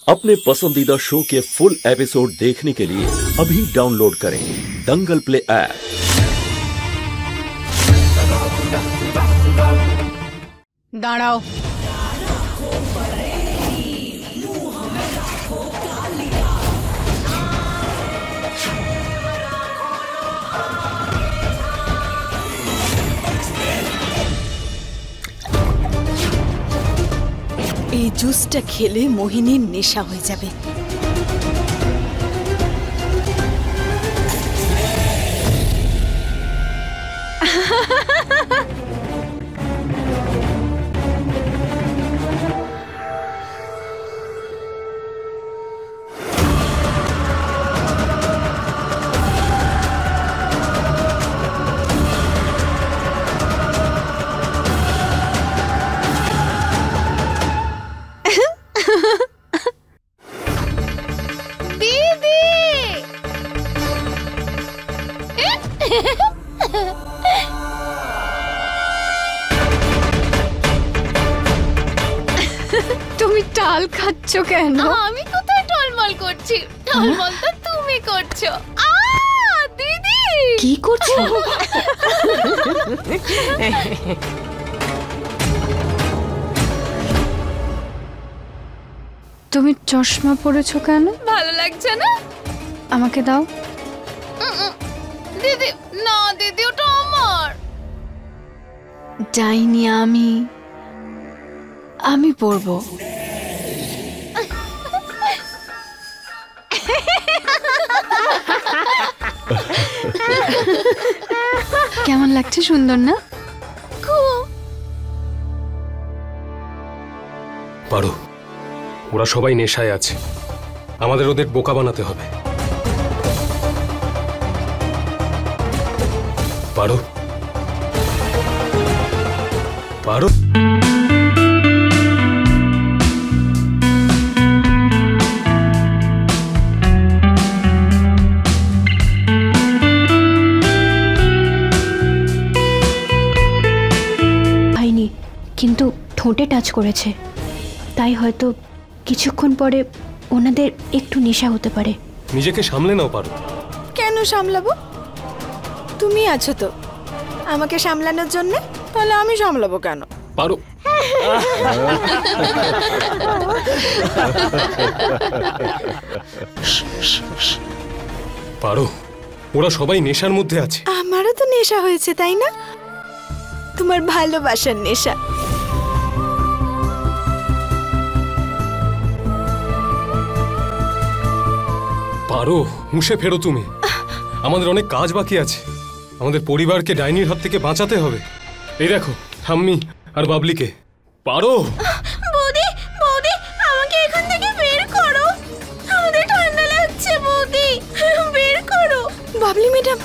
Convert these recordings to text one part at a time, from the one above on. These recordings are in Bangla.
अपने पसंदीदा शो के फुल एपिसोड देखने के लिए अभी डाउनलोड करें दंगल प्ले ऐप। दाঁড়াও। এই জুসটা খেলে মোহিনীর নেশা হয়ে যাবে। তুমি টাল খাচ্ছ কেন? আমি কোথায় টলমল করছি? টলমল তো তুমি করছো। দিদি কি করছো? তুমি চশমা পরেছো কেন? ভালো লাগছে না? আমাকে দাও। দিদি না, দিদি ওটা আমার। যাইনি আমি পরবো। কেমন লাগছে? সুন্দর না? পারো, ওরা সবাই নেশায় আছে, আমাদের ওদের বোকা বানাতে হবে। পারো পারো। হয়নি, কিন্তু ঠোঁটে টাচ করেছে, তাই হয়তো কিছুক্ষণ পরে ওনাদের একটু নেশা হতে পারে। নিজেকে সামলে নাও পারো। কেন সামলাবো? তুমি আছো তো আমাকে সামলানোর জন্য, তাহলে আমি সামলাবো কেন? পারো। পারো, ওরা সবাই নেশার মধ্যে আছে। আমারও তো নেশা হয়েছে, তাই না? তোমার ভালোবাসার নেশা। পারো, হুঁশে ফেরো তুমি। আমাদের অনেক কাজ বাকি আছে, আমাদের পরিবারকে ডাইনির হাত থেকে বাঁচাতে হবে। এই দেখো ঠাম্মি আর বাবলিকে। পারো। বৌদি, বৌদি আমাকে এখান থেকে বের করো, আমাদের ঠান্ডা লাগছে। বৌদি বের করো। বাবলি ম্যাডাম,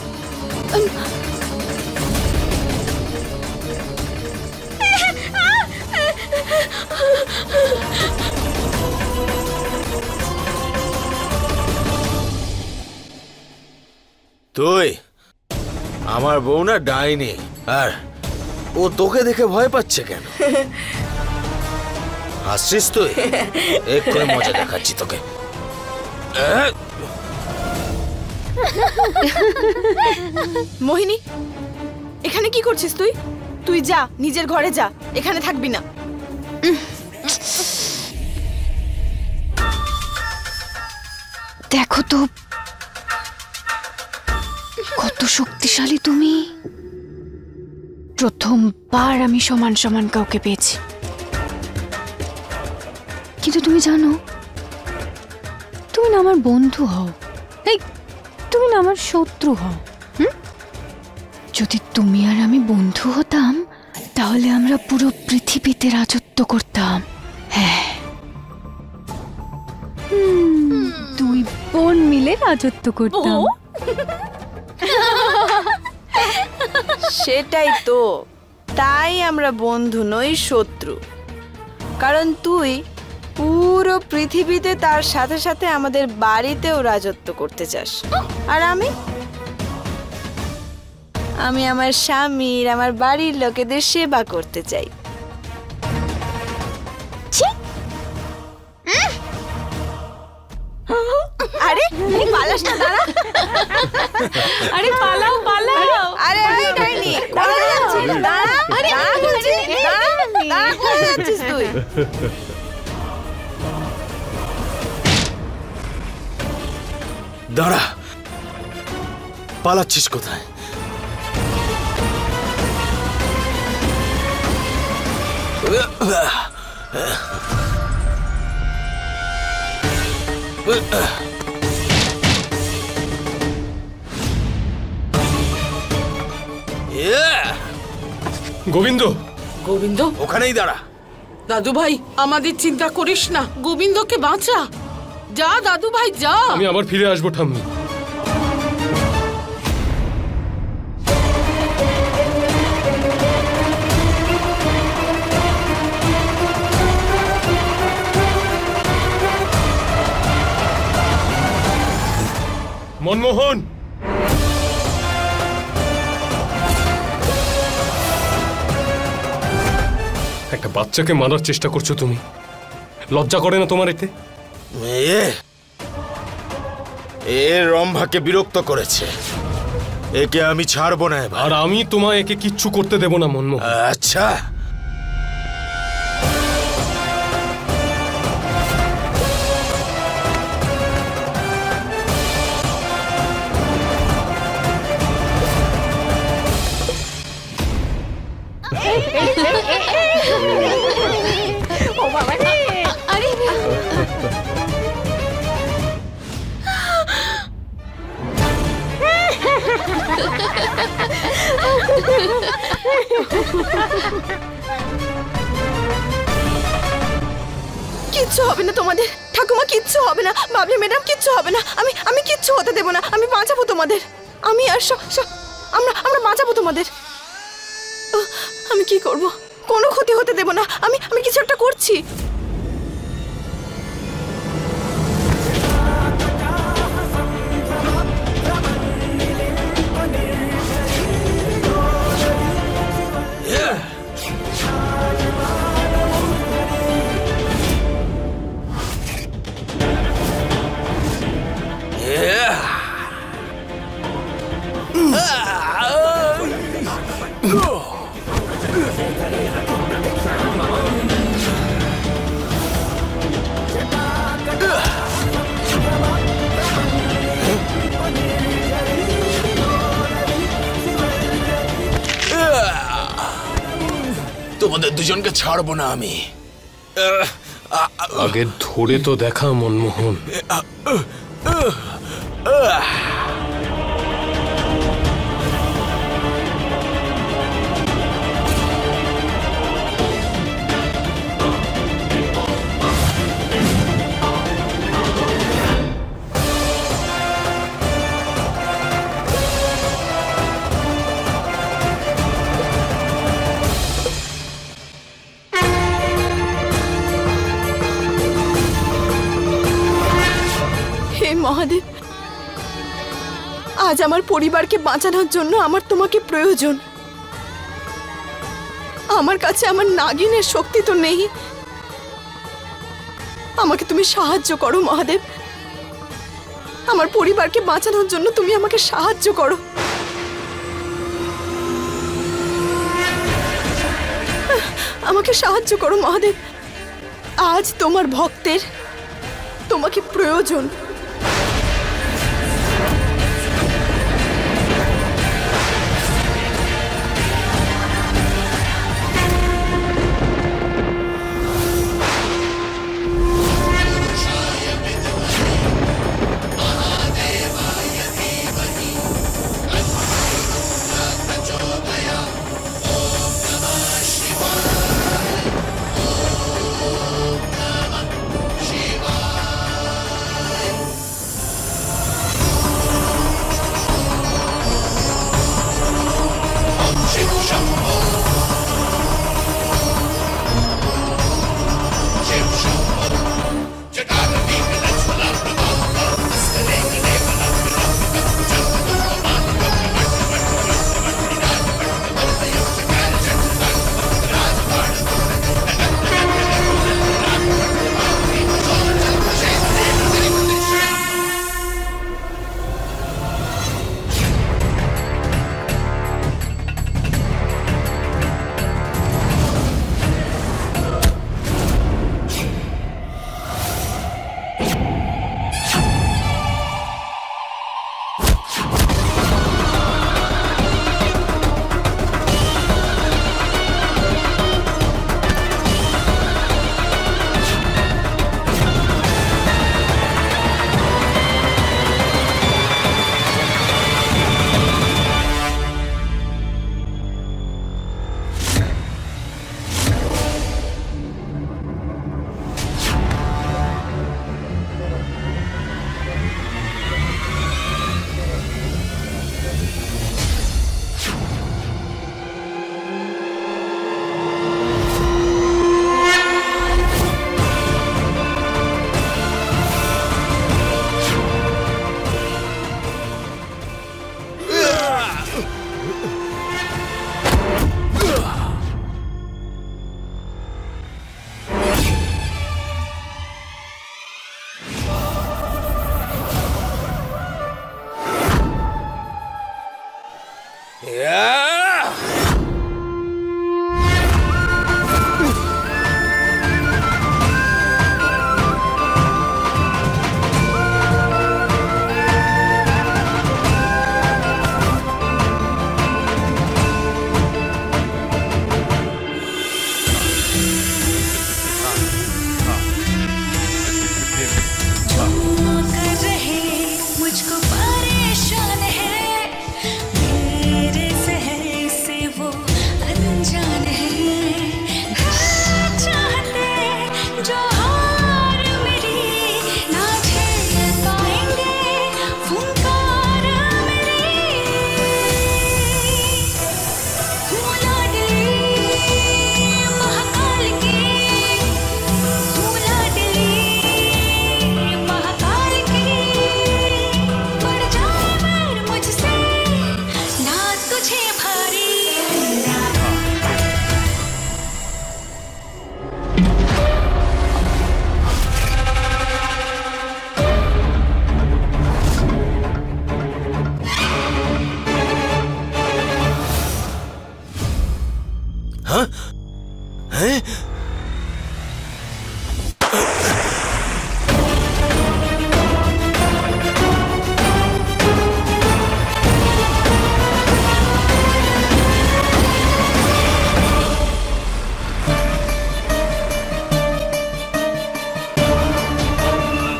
তুই আমার বউ না ডাইনি, আর ও তোকে দেখে ভয় পাচ্ছে কেন? হাসছিস তুই? এক্ষুনি মজা দেখাচ্ছি তোকে। মোহিনী, এখানে কি করছিস তুই? তুই যা, নিজের ঘরে যা, এখানে থাকবি না। দেখো তো কত শক্তিশালী তুমি। প্রথমবার আমি সমান সমান কাউকে পেয়েছি। কিন্তু তুমি জানো, তুমি না আমার বন্ধু হও, এই তুমি না আমার শত্রু হও। যদি তুমি আর আমি বন্ধু হতাম, তাহলে আমরা পুরো পৃথিবীতে রাজত্ব করতাম। হ্যাঁ, দুই বোন মিলে রাজত্ব করতাম। সেটাই তো, তাই আমরা বন্ধু নই, শত্রু। কারণ তুই পুরো পৃথিবীতে, তার সাথে সাথে আমাদের বাড়িতেও রাজত্ব করতে চাস। আর আমি আমার স্বামীর, আমার বাড়ির লোকেদের সেবা করতে চাই। আরে পালাস না, দাঁড়া। আরে পালাও পালাও। আরে আরে ডাইনি, কোথায় যাচ্ছিস? দাঁড়া, দাঁড়া বলছি, দাঁড়া, দাঁড়া, কোথায় যাচ্ছিস তুই? দাঁড়া, পালাচ্ছিস কোথায়? গোবিন্দ, গোবিন্দ, ওখানেই দাঁড়া। দাদু ভাই আমাদের চিন্তা করিস না, গোবিন্দকে বাঁচা। যা দাদু ভাই যা। আমি আবার ফিরে আসবো ঠাম্মি। মনমোহন, একটা বাচ্চাকে মারার চেষ্টা করছো তুমি, লজ্জা করে না তোমার এতে? এ রম্ভাকে বিরক্ত করেছে, একে আমি ছাড়বো না এবার। আর আমি তোমায় একে কিচ্ছু করতে দেব না মনমোহন। আচ্ছা, কিচ্ছু হবে না তোমাদের, ঠাকুমা, কিচ্ছু হবে না, বাবলি ম্যাডাম, কিচ্ছু হবে না। আমি কিচ্ছু হতে দেব না, আমি বাঁচাবো তোমাদের। আমি আর আমরা বাঁচাবো তোমাদের। আমি কি করব? কোনো ক্ষতি হতে দেব না। আমি কিছু একটা করছি। তোমাদের দুজনকে ছাড়বো না আমি। আগে ধরে তো দেখা মনমোহন। মহাদেব, আজ আমার পরিবারকে বাঁচানোর জন্য আমার তোমাকে প্রয়োজন। আমার কাছে আমার নাগিনের শক্তি তো নেই। আমাকে তুমি সাহায্য করো মহাদেব, আমার পরিবারকে বাঁচানোর জন্য তুমি আমাকে সাহায্য করো। আমাকে সাহায্য করো মহাদেব, আজ তোমার ভক্তের তোমাকে প্রয়োজন।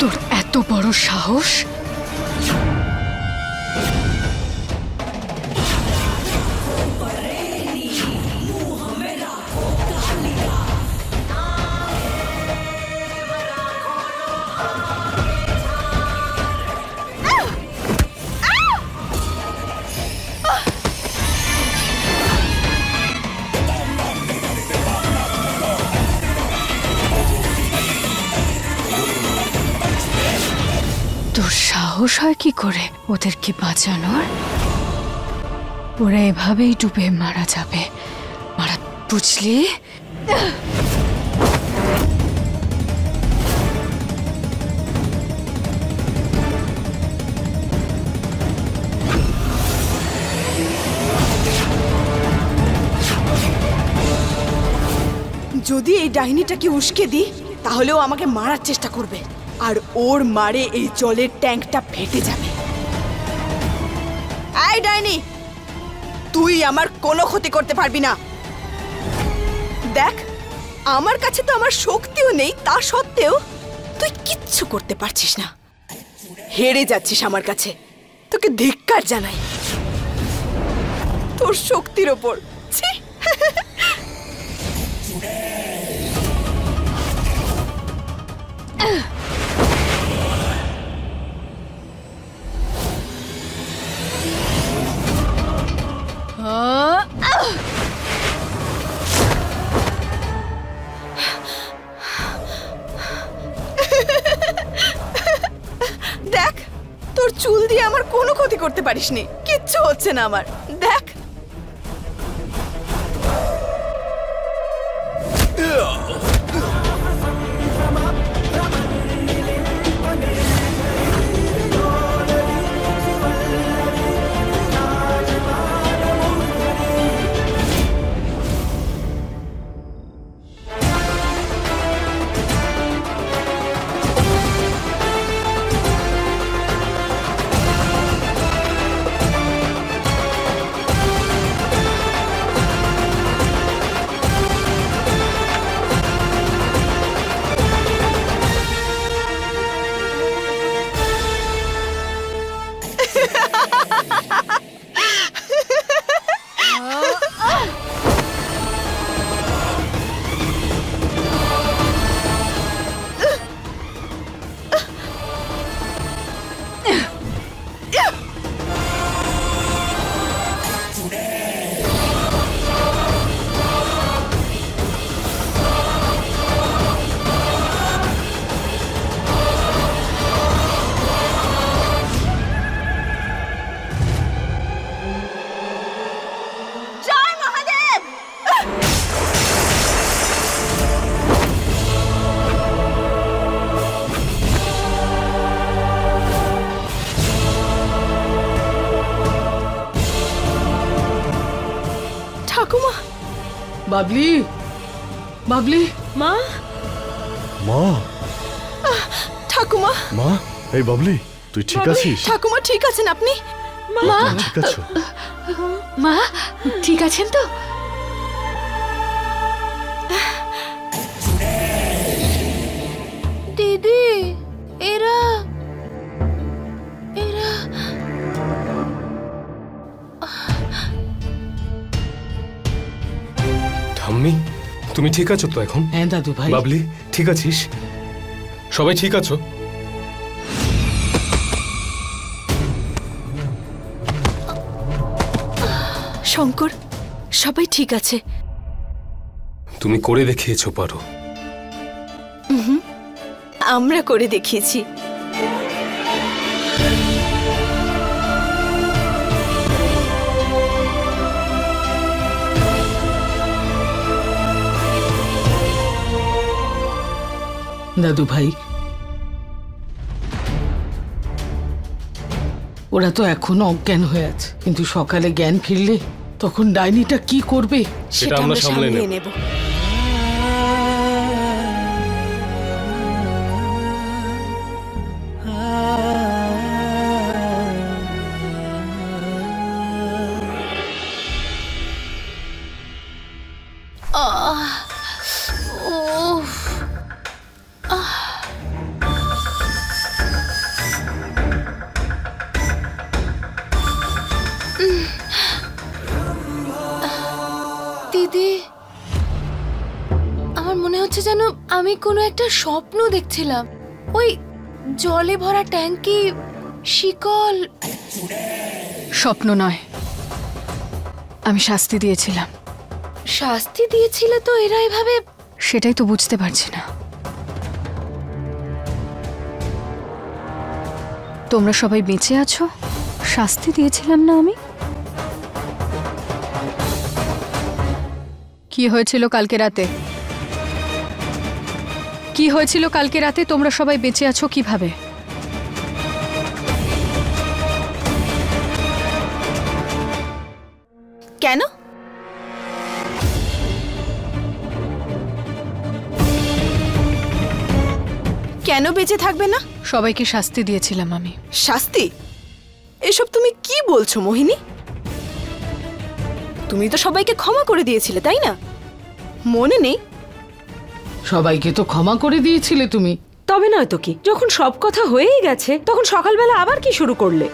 তোর এত বড় সাহস! তোর সাহস হয় কি করে ওদেরকে বাঁচানোর? ওরা এভাবেই ডুবে মারা যাবে, বুঝলি? যদি এই ডাইনিটাকে উস্কে দিই তাহলেও আমাকে মারার চেষ্টা করবে, আর ওর মারে এই জলের ট্যাঙ্কটা ফেটে যাবে। এই ডাইনি, তুই আমার কোনো ক্ষতি করতে পারবি না। দেখ, আমার কাছে তো আমার শক্তিও নেই, তা সত্ত্বেও তুই কিচ্ছু করতে পারছিস না। হেরে যাচ্ছিস আমার কাছে। তোকে ধিক্কার জানাই তোর শক্তির ওপর। ছি! দেখ, তোর চুল দিয়ে আমার কোনো ক্ষতি করতে পারিসনি, কিচ্ছু হচ্ছে না আমার। দেখ, বাবলি, বাবলি, মা, মা, ঠাকুমা, মা, এই বাবলি, তুই ঠিক আছিস? ঠাকুমা ঠিক আছেন আপনি? মা, তুমি ঠিক আছো? মা ঠিক আছেন তো? দিদি, এরা এরা ঠাম্মি, তুমি ঠিক আছো তো এখন? হ্যাঁ দাদু ভাই। বাবলি, ঠিক আছিস? সবাই ঠিক আছো? শঙ্কর, সবাই ঠিক আছে। তুমি করে দেখিয়েছো পারো। আমরা করে দেখিয়েছি। দাদু ভাই, ওরা তো এখনো অজ্ঞান হয়ে আছে, কিন্তু সকালে জ্ঞান ফিরলে তখন ডাইনিটা কি করবে? সেটা আমরা সামলে নেব। দিদি, আমার মনে হচ্ছে যেন আমি কোনো একটা স্বপ্ন দেখছিলাম। ওই জলে ভরা ট্যাঙ্কি, শিকল। স্বপ্ন নয়, আমি শাস্তি দিয়েছিলাম। শাস্তি দিয়েছিলে তো এরা এভাবে? সেটাই তো বুঝতে পারছি না। তোমরা সবাই বেঁচে আছো, শাস্তি দিয়েছিলাম না আমি? কি হয়েছিল কালকে রাতে? কি হয়েছিল কালকে রাতে? তোমরা সবাই বেঁচে আছো কিভাবে? কেন? কেন বেঁচে থাকবে না? সবাইকে শাস্তি দিয়েছিলাম আমি। শাস্তি? এসব তুমি কি বলছো মোহিনী? তুমি তো সবাইকে ক্ষমা করে দিয়েছিলে, তাই না? মনে নেই? সবাইকে তো ক্ষমা করে দিয়েছিলে তুমি। তবে নয় তো কি, যখন সব কথা হয়েই গেছে তখন সকালবেলা আবার কি শুরু করলে?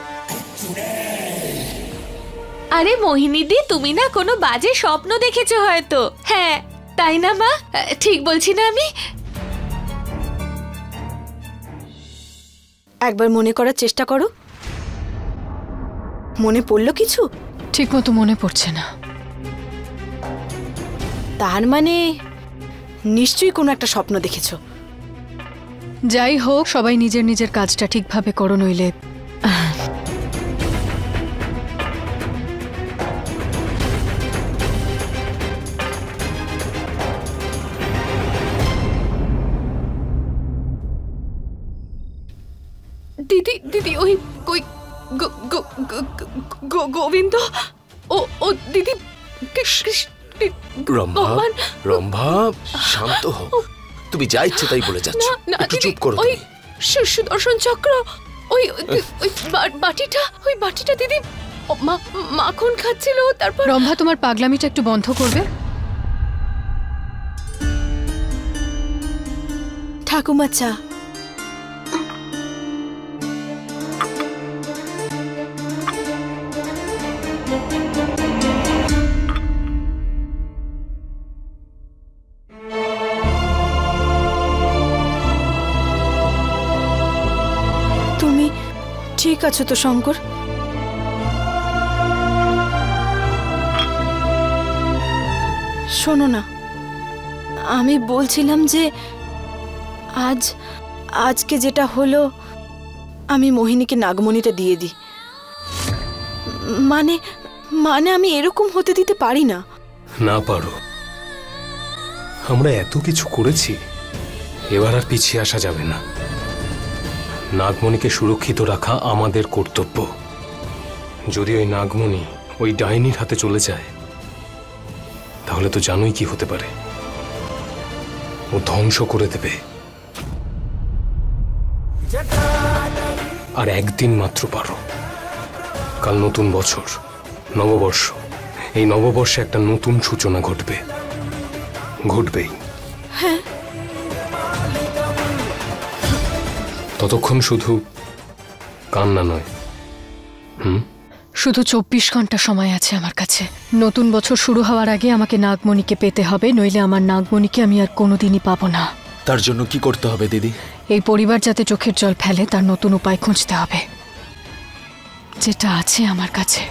আরে মোহিনীদি, তুমি না কোনো বাজে স্বপ্ন দেখেছো হয়তো। হ্যাঁ, তাই না মা? ঠিক বলছি না আমি? একবার মনে করার চেষ্টা করো। মনে পড়লো কিছু? ঠিক মতো মনে পড়ছে না। তার মানে নিশ্চয়ই কোনো একটা স্বপ্ন দেখেছো। যাই হোক, সবাই নিজের নিজের কাজটা ঠিকভাবে করো, নইলে দিদি, দিদি, ওই ওই গোবিন্দ, ও দিদি, রম্ভা, রম্ভা, শান্ত হও। তুমি যা ইচ্ছে তাই বলে যাচ্ছ, একটু চুপ করো। ওই সুদর্শন চক্র, ওই বাটিটা, ওই বাটিটা দিদি মাখন খাচ্ছিল। তারপর রম্ভা, তোমার পাগলামিটা একটু বন্ধ করবে? ঠাকুমা, চা। তুমি ঠিক আছো তো শঙ্কর? শোনো না, আমি বলছিলাম যে আজকে যেটা হলো, আমি মোহিনীকে নাগমণিটা দিয়ে দিই। মানে আমি এরকম হতে দিতে পারি না। না পারো। আমরা এত কিছু করেছি, এবার আর পিছিয়ে আসা যাবে না। নাগমণিকে সুরক্ষিত রাখা আমাদের কর্তব্য। যদি ওই নাগমণি ওই ডাইনির হাতে চলে যায়, তাহলে তো জানোই কি হতে পারে। ও ধ্বংস করে দেবে। আর একদিন মাত্র পারো। কাল নতুন বছর, নববর্ষ। এই নববর্ষে একটা নতুন সূচনা ঘটবে, ঘটবেই। হ্যাঁ, ততক্ষণ শুধু কান্না নয়। শুধু 24 ঘন্টা সময় আছে আমার কাছে। নতুন বছর শুরু হওয়ার আগে আমাকে নাগমণিকে পেতে হবে, নইলে আমার নাগমণিকে আমি আর কোনোদিনই পাবো না। তার জন্য কি করতে হবে দিদি? এই পরিবার যাতে চোখের জল ফেলে তার নতুন উপায় খুঁজতে হবে, যেটা আছে আমার কাছে।